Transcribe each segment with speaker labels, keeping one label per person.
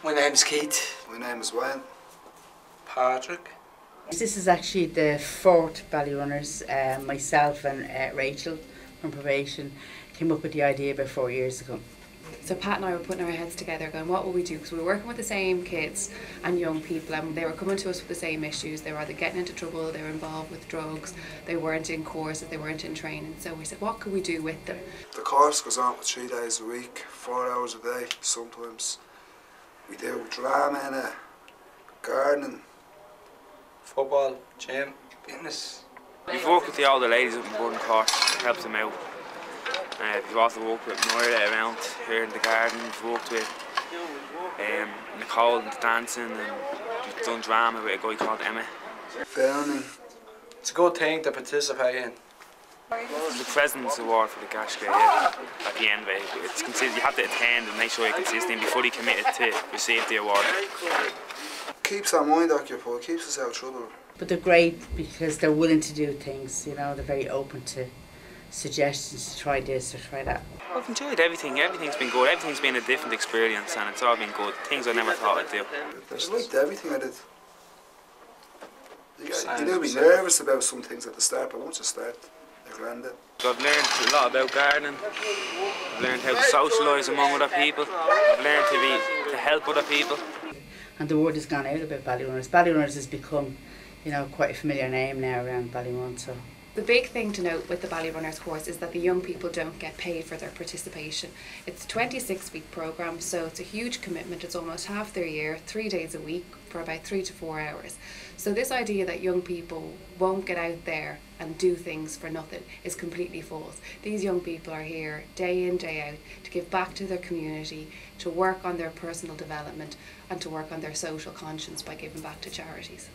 Speaker 1: My name's Keith.
Speaker 2: My name is Wayne.
Speaker 1: Patrick.
Speaker 3: This is actually the fourth Ballyrunners. Myself and Rachel from Probation came up with the idea about 4 years ago.
Speaker 4: So Pat and I were putting our heads together going, what will we do? Because we were working with the same kids and young people, and they were coming to us with the same issues. They were either getting into trouble, they were involved with drugs, they weren't in courses, they weren't in training. So we said, what could we do with them?
Speaker 2: The course goes on for 3 days a week, 4 hours a day sometimes. We do drama in it, gardening,
Speaker 1: Football, gym, fitness.
Speaker 5: We've worked with the older ladies up in Burren Court to help them out. We've also worked with Moira around here in the garden. We've worked with Nicole in the dancing, and we've done drama with a guy called Emma.
Speaker 2: filming.
Speaker 1: It's a good thing to participate in.
Speaker 5: The President's Award for the Gashka, yeah, at the end of it. It's considered, you have to attend and make sure you're consistent before you're committed to receive the award.
Speaker 2: Keeps our mind occupied, keeps us out of trouble.
Speaker 3: But they're great because they're willing to do things, you know, they're very open to suggestions to try this or try that.
Speaker 5: I've enjoyed everything. Everything's been good. Everything's been a different experience, and it's all been good. Things I never thought I'd do.
Speaker 2: I liked everything I did. You know, be nervous about some things at the start, but once you start, they're grand.
Speaker 5: I've learned a lot about gardening. I've learned how to socialise among other people. I've learned to help other people.
Speaker 3: And the word has gone out about Ballyrunners. Ballyrunners has become, you know, quite a familiar name now around Ballymount. So.
Speaker 4: The big thing to note with the Ballyrunners course is that the young people don't get paid for their participation. It's a 26-week programme, so it's a huge commitment. It's almost half their year, 3 days a week for about 3 to 4 hours. So this idea that young people won't get out there and do things for nothing is completely false. These young people are here day in, day out to give back to their community, to work on their personal development and to work on their social conscience by giving back to charities.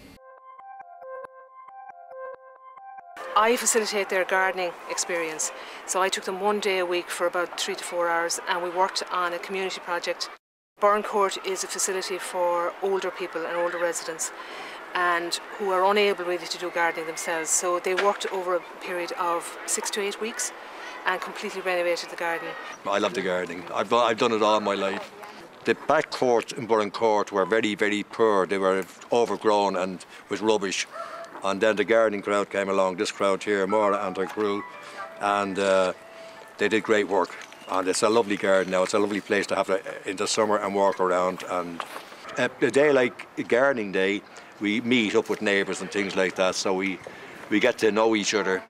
Speaker 6: I facilitate their gardening experience. So I took them 1 day a week for about 3 to 4 hours, and we worked on a community project. Burren Court is a facility for older people and older residents and who are unable really to do gardening themselves. So they worked over a period of 6 to 8 weeks and completely renovated the garden.
Speaker 7: I love the gardening. I've done it all my life. The back courts in Burren Court were very, very poor. They were overgrown and with rubbish. And then the gardening crowd came along, this crowd here, Maura and her crew, and they did great work. And it's a lovely garden now. It's a lovely place to have in the summer and walk around. And a day like gardening day, we meet up with neighbours and things like that, so we get to know each other.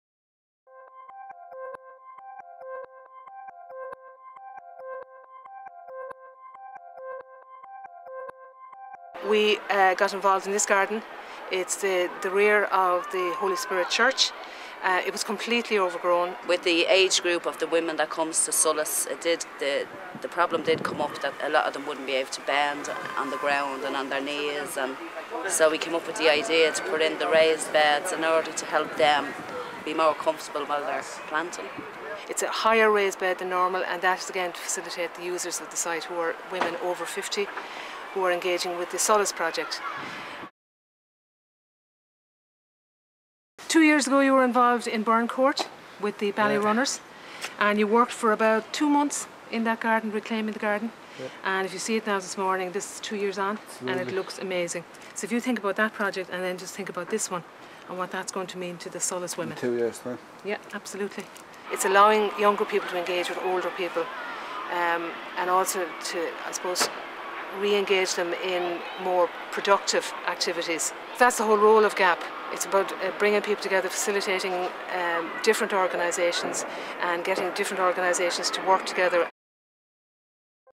Speaker 6: We got involved in this garden. It's the rear of the Holy Spirit Church. It was completely overgrown.
Speaker 8: With the age group of the women that comes to solace, the problem did come up that a lot of them wouldn't be able to bend on the ground and on their knees, and so we came up with the idea to put in the raised beds in order to help them be more comfortable while they're planting.
Speaker 6: It's a higher raised bed than normal, and that is again to facilitate the users of the site who are women over 50 who are engaging with the Solace project. 2 years ago you were involved in Burren Court with the Ballyrunners, and you worked for about 2 months in that garden, reclaiming the garden. And if you see it now this morning, this is 2 years on, and it looks amazing. So if you think about that project and then just think about this one and what that's going to mean to the Solace women.
Speaker 2: In 2 years' time.
Speaker 6: Yeah, absolutely. It's allowing younger people to engage with older people, and also to, I suppose, re-engage them in more productive activities. That's the whole role of GAP. It's about bringing people together, facilitating different organisations and getting different organisations to work together.